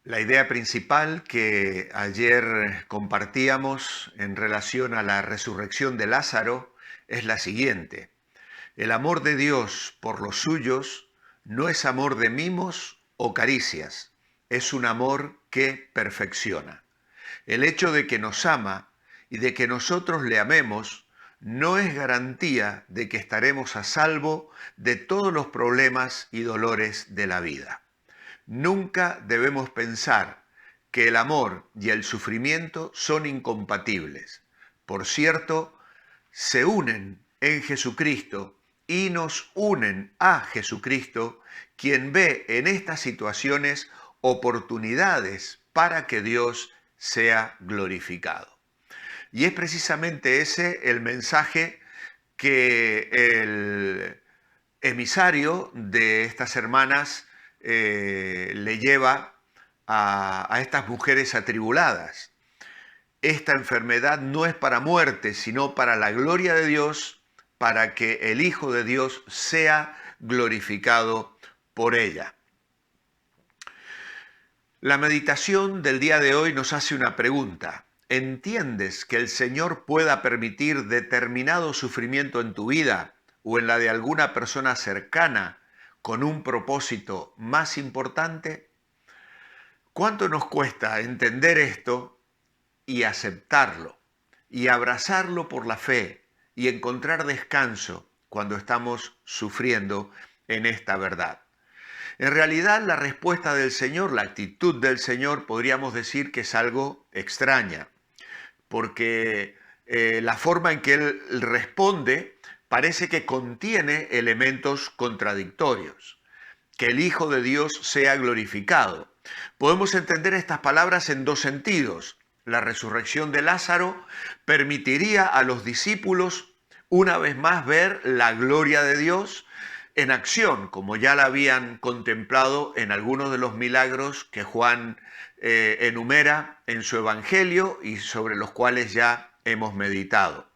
La idea principal que ayer compartíamos en relación a la resurrección de Lázaro es la siguiente. El amor de Dios por los suyos no es amor de mimos o caricias, es un amor que perfecciona. El hecho de que nos ama y de que nosotros le amemos no es garantía de que estaremos a salvo de todos los problemas y dolores de la vida. Nunca debemos pensar que el amor y el sufrimiento son incompatibles. Por cierto, se unen en Jesucristo y nos unen a Jesucristo, quien ve en estas situaciones oportunidades para que Dios sea glorificado. Y es precisamente ese el mensaje que el emisario de estas hermanas le lleva a estas mujeres atribuladas. Esta enfermedad no es para muerte, sino para la gloria de Dios, para que el Hijo de Dios sea glorificado por ella. La meditación del día de hoy nos hace una pregunta. ¿Entiendes que el Señor pueda permitir determinado sufrimiento en tu vida o en la de alguna persona cercana con un propósito más importante? ¿Cuánto nos cuesta entender esto y aceptarlo y abrazarlo por la fe y encontrar descanso cuando estamos sufriendo en esta verdad? En realidad, la respuesta del Señor, la actitud del Señor, podríamos decir que es algo extraña, porque la forma en que Él responde parece que contiene elementos contradictorios. Que el Hijo de Dios sea glorificado. Podemos entender estas palabras en dos sentidos. La resurrección de Lázaro permitiría a los discípulos una vez más ver la gloria de Dios en acción, como ya la habían contemplado en algunos de los milagros que Juan enumera en su Evangelio y sobre los cuales ya hemos meditado.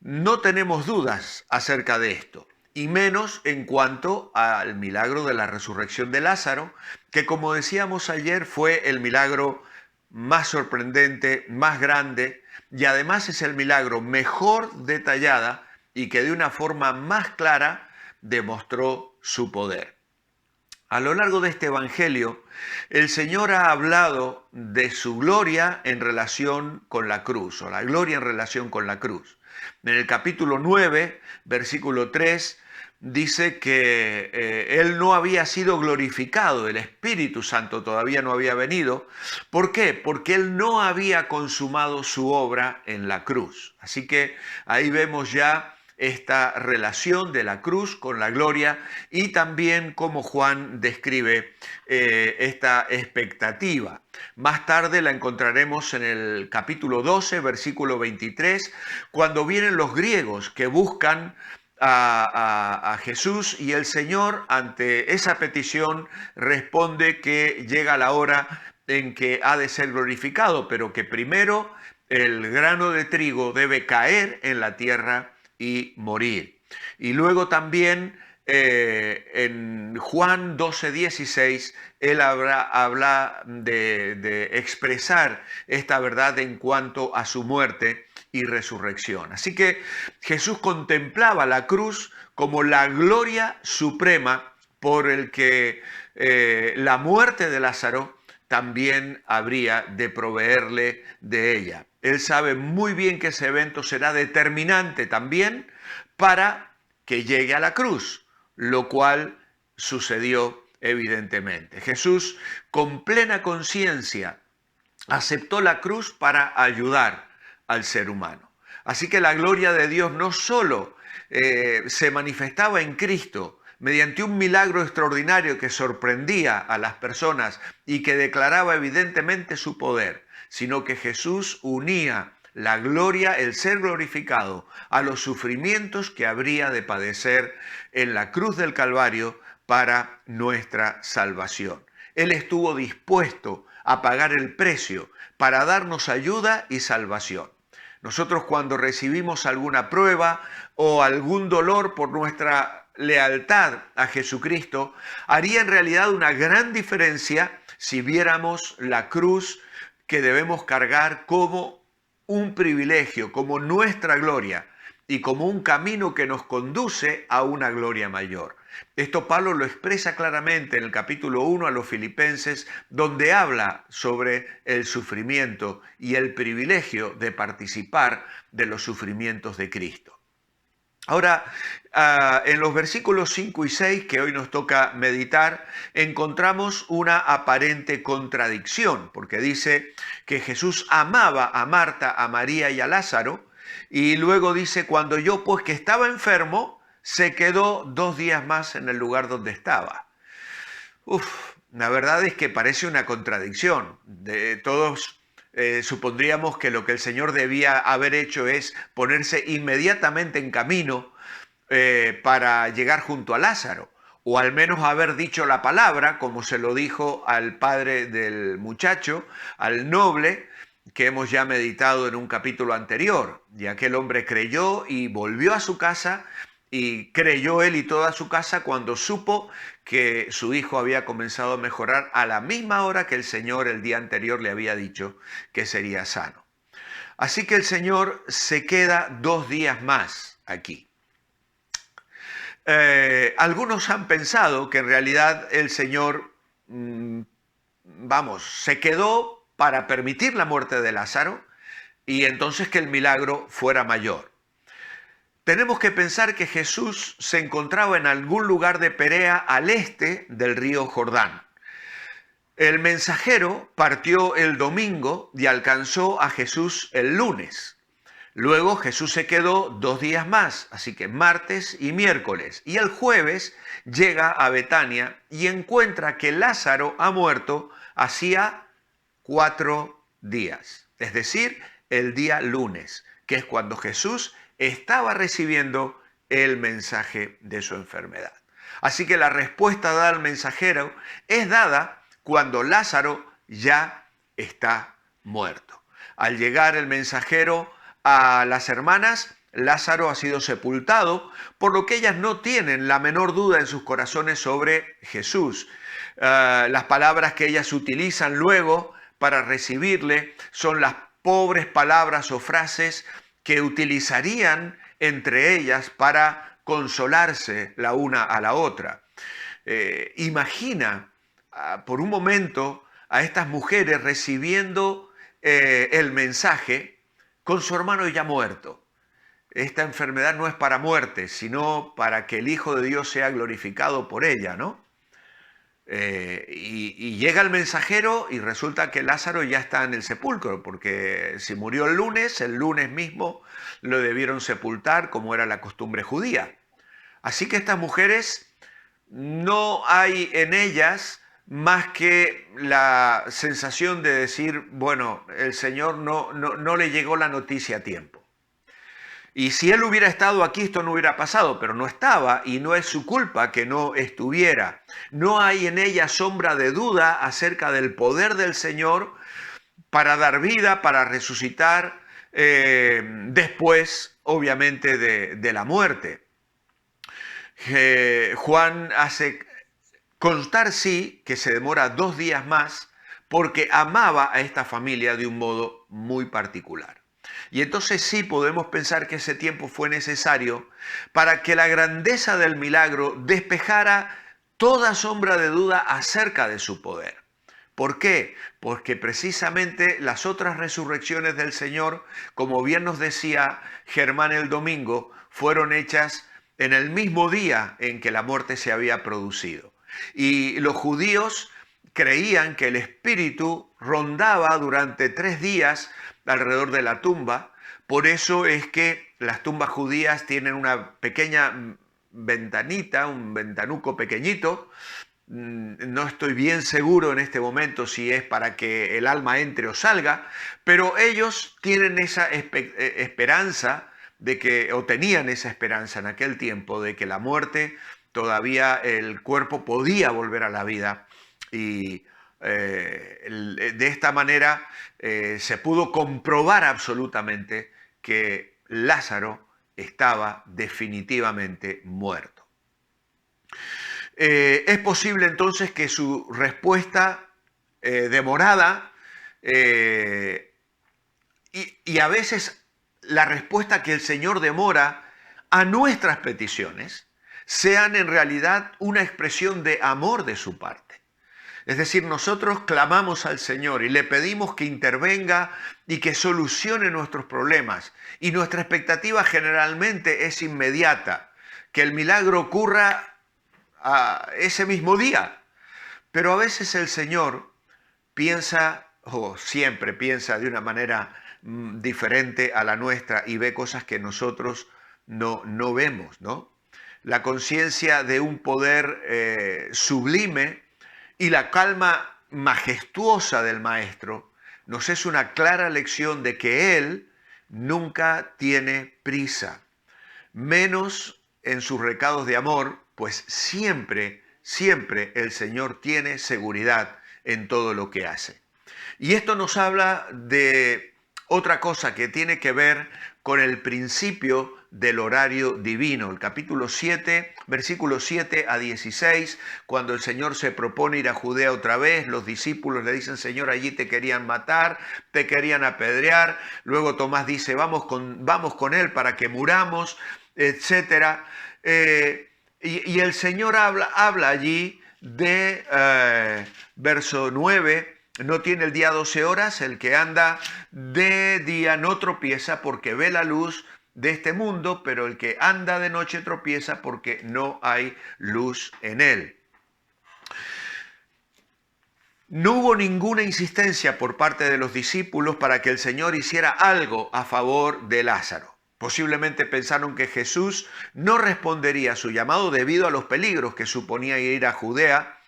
No tenemos dudas acerca de esto, y menos en cuanto al milagro de la resurrección de Lázaro, que como decíamos ayer fue el milagro más sorprendente, más grande, y además es el milagro mejor detallada y que de una forma más clara demostró su poder. A lo largo de este Evangelio, el Señor ha hablado de su gloria en relación con la cruz, o la gloria en relación con la cruz. En el capítulo 9, versículo 3, dice que Él no había sido glorificado, el Espíritu Santo todavía no había venido. ¿Por qué? Porque Él no había consumado su obra en la cruz. Así que ahí vemos ya esta relación de la cruz con la gloria y también cómo Juan describe esta expectativa. Más tarde la encontraremos en el capítulo 12, versículo 23, cuando vienen los griegos que buscan a Jesús y el Señor ante esa petición responde que llega la hora en que ha de ser glorificado, pero que primero el grano de trigo debe caer en la tierra y morir. Y luego también en Juan 12:16, él habla de expresar esta verdad en cuanto a su muerte y resurrección. Así que Jesús contemplaba la cruz como la gloria suprema por el que la muerte de Lázaro también habría de proveerle de ella. Él sabe muy bien que ese evento será determinante también para que llegue a la cruz, lo cual sucedió evidentemente. Jesús, con plena conciencia, aceptó la cruz para ayudar al ser humano. Así que la gloria de Dios no solo se manifestaba en Cristo, mediante un milagro extraordinario que sorprendía a las personas y que declaraba evidentemente su poder, sino que Jesús unía la gloria, el ser glorificado, a los sufrimientos que habría de padecer en la cruz del Calvario para nuestra salvación. Él estuvo dispuesto a pagar el precio para darnos ayuda y salvación. Nosotros cuando recibimos alguna prueba o algún dolor por nuestra lealtad a Jesucristo, haría en realidad una gran diferencia si viéramos la cruz que debemos cargar como un privilegio, como nuestra gloria y como un camino que nos conduce a una gloria mayor. Esto Pablo lo expresa claramente en el capítulo 1 a los Filipenses, donde habla sobre el sufrimiento y el privilegio de participar de los sufrimientos de Cristo. Ahora, en los versículos 5 y 6 que hoy nos toca meditar, encontramos una aparente contradicción, porque dice que Jesús amaba a Marta, a María y a Lázaro, y luego dice, cuando yo pues que estaba enfermo, se quedó 2 días más en el lugar donde estaba. La verdad es que parece una contradicción. Todos supondríamos que lo que el Señor debía haber hecho es ponerse inmediatamente en camino para llegar junto a Lázaro, o al menos haber dicho la palabra, como se lo dijo al padre del muchacho, al noble, que hemos ya meditado en un capítulo anterior. Y aquel hombre creyó y volvió a su casa, y creyó él y toda su casa cuando supo que su hijo había comenzado a mejorar a la misma hora que el Señor el día anterior le había dicho que sería sano. Así que el Señor se queda 2 días más aquí. Algunos han pensado que en realidad el Señor, se quedó para permitir la muerte de Lázaro y entonces que el milagro fuera mayor. Tenemos que pensar que Jesús se encontraba en algún lugar de Perea al este del río Jordán. El mensajero partió el domingo y alcanzó a Jesús el lunes. Luego Jesús se quedó 2 días más, así que martes y miércoles. Y el jueves llega a Betania y encuentra que Lázaro ha muerto hacía 4 días. Es decir, el día lunes, que es cuando Jesús estaba recibiendo el mensaje de su enfermedad. Así que la respuesta dada al mensajero es dada cuando Lázaro ya está muerto. Al llegar el mensajero a las hermanas, Lázaro ha sido sepultado, por lo que ellas no tienen la menor duda en sus corazones sobre Jesús. Las palabras que ellas utilizan luego para recibirle son las pobres palabras o frases que utilizarían entre ellas para consolarse la una a la otra. Imagina por un momento a estas mujeres recibiendo el mensaje con su hermano ya muerto. Esta enfermedad no es para muerte, sino para que el Hijo de Dios sea glorificado por ella, ¿no? Y llega el mensajero y resulta que Lázaro ya está en el sepulcro, porque si murió el lunes mismo lo debieron sepultar como era la costumbre judía. Así que estas mujeres, no hay en ellas más que la sensación de decir, bueno, el Señor no le llegó la noticia a tiempo. Y si Él hubiera estado aquí, esto no hubiera pasado, pero no estaba y no es su culpa que no estuviera. No hay en ella sombra de duda acerca del poder del Señor para dar vida, para resucitar después, obviamente, de la muerte. Juan hace constar, sí, que se demora 2 días más porque amaba a esta familia de un modo muy particular. Y entonces sí podemos pensar que ese tiempo fue necesario para que la grandeza del milagro despejara toda sombra de duda acerca de su poder. ¿Por qué? Porque precisamente las otras resurrecciones del Señor, como bien nos decía Germán el domingo, fueron hechas en el mismo día en que la muerte se había producido. Y los judíos creían que el espíritu rondaba durante 3 días alrededor de la tumba. Por eso es que las tumbas judías tienen una pequeña ventanita, un ventanuco pequeñito. No estoy bien seguro en este momento si es para que el alma entre o salga, pero ellos tienen esa esperanza de que, o tenían esa esperanza en aquel tiempo, de que la muerte, todavía el cuerpo podía volver a la vida. Y de esta manera se pudo comprobar absolutamente que Lázaro estaba definitivamente muerto. Es posible entonces que su respuesta demorada y a veces la respuesta que el Señor demora a nuestras peticiones sean en realidad una expresión de amor de su parte. Es decir, nosotros clamamos al Señor y le pedimos que intervenga y que solucione nuestros problemas. Y nuestra expectativa generalmente es inmediata, que el milagro ocurra ese mismo día. Pero a veces el Señor piensa, o siempre piensa de una manera diferente a la nuestra y ve cosas que nosotros no vemos, ¿no? La conciencia de un poder sublime y la calma majestuosa del Maestro nos es una clara lección de que Él nunca tiene prisa, menos en sus recados de amor, pues siempre, siempre el Señor tiene seguridad en todo lo que hace. Y esto nos habla de otra cosa que tiene que ver con el principio del horario divino. El capítulo 7, versículos 7 a 16, cuando el Señor se propone ir a Judea otra vez, los discípulos le dicen, Señor, allí te querían matar, te querían apedrear. Luego Tomás dice, vamos con él para que muramos, etc. Y el Señor habla allí de verso 9, no tiene el día 12 horas, el que anda de día no tropieza porque ve la luz de este mundo, pero el que anda de noche tropieza porque no hay luz en él. No hubo ninguna insistencia por parte de los discípulos para que el Señor hiciera algo a favor de Lázaro. Posiblemente pensaron que Jesús no respondería a su llamado debido a los peligros que suponía ir a Judea,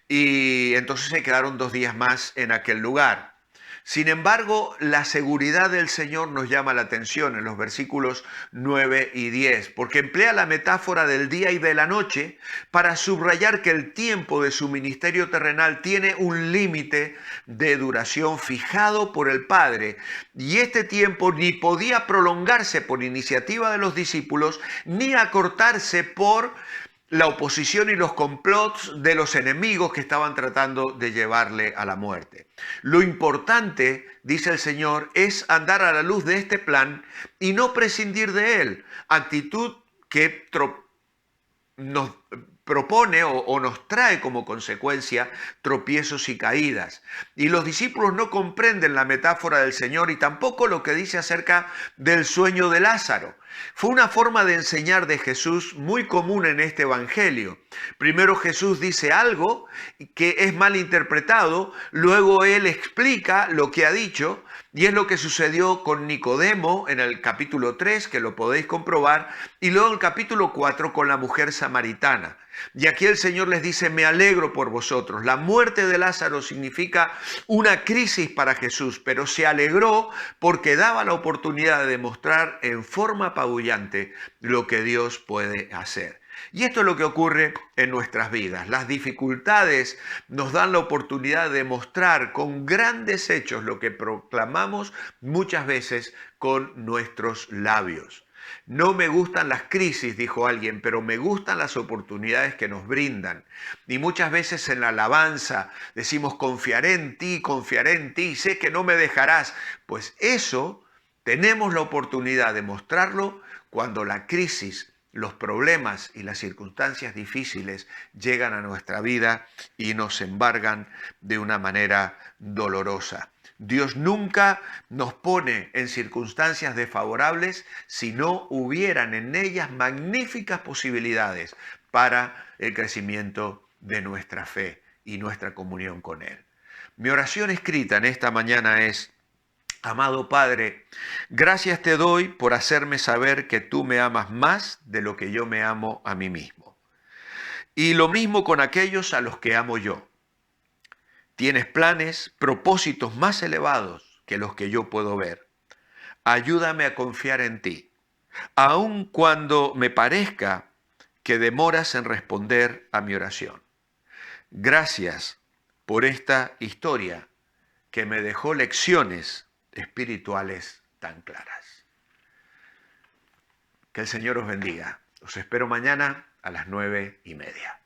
y entonces se quedaron 2 días más en aquel lugar. Sin embargo, la seguridad del Señor nos llama la atención en los versículos 9 y 10, porque emplea la metáfora del día y de la noche para subrayar que el tiempo de su ministerio terrenal tiene un límite de duración fijado por el Padre, y este tiempo ni podía prolongarse por iniciativa de los discípulos, ni acortarse por la oposición y los complots de los enemigos que estaban tratando de llevarle a la muerte. Lo importante, dice el Señor, es andar a la luz de este plan y no prescindir de él, actitud que nos propone o nos trae como consecuencia tropiezos y caídas. Y los discípulos no comprenden la metáfora del Señor y tampoco lo que dice acerca del sueño de Lázaro. Fue una forma de enseñar de Jesús muy común en este evangelio. Primero Jesús dice algo que es mal interpretado, luego él explica lo que ha dicho, y es lo que sucedió con Nicodemo en el capítulo 3, que lo podéis comprobar, y luego en el capítulo 4 con la mujer samaritana. Y aquí el Señor les dice, me alegro por vosotros. La muerte de Lázaro significa una crisis para Jesús, pero se alegró porque daba la oportunidad de demostrar en forma apabullante lo que Dios puede hacer. Y esto es lo que ocurre en nuestras vidas. Las dificultades nos dan la oportunidad de mostrar con grandes hechos lo que proclamamos muchas veces con nuestros labios. No me gustan las crisis, dijo alguien, pero me gustan las oportunidades que nos brindan. Y muchas veces en la alabanza decimos, confiaré en ti, sé que no me dejarás. Pues eso tenemos la oportunidad de mostrarlo cuando la crisis, los problemas y las circunstancias difíciles llegan a nuestra vida y nos embargan de una manera dolorosa. Dios nunca nos pone en circunstancias desfavorables si no hubieran en ellas magníficas posibilidades para el crecimiento de nuestra fe y nuestra comunión con Él. Mi oración escrita en esta mañana es, amado Padre, gracias te doy por hacerme saber que tú me amas más de lo que yo me amo a mí mismo. Y lo mismo con aquellos a los que amo yo. Tienes planes, propósitos más elevados que los que yo puedo ver. Ayúdame a confiar en ti, aun cuando me parezca que demoras en responder a mi oración. Gracias por esta historia que me dejó lecciones espirituales tan claras. Que el Señor os bendiga. Os espero mañana a las 9:30.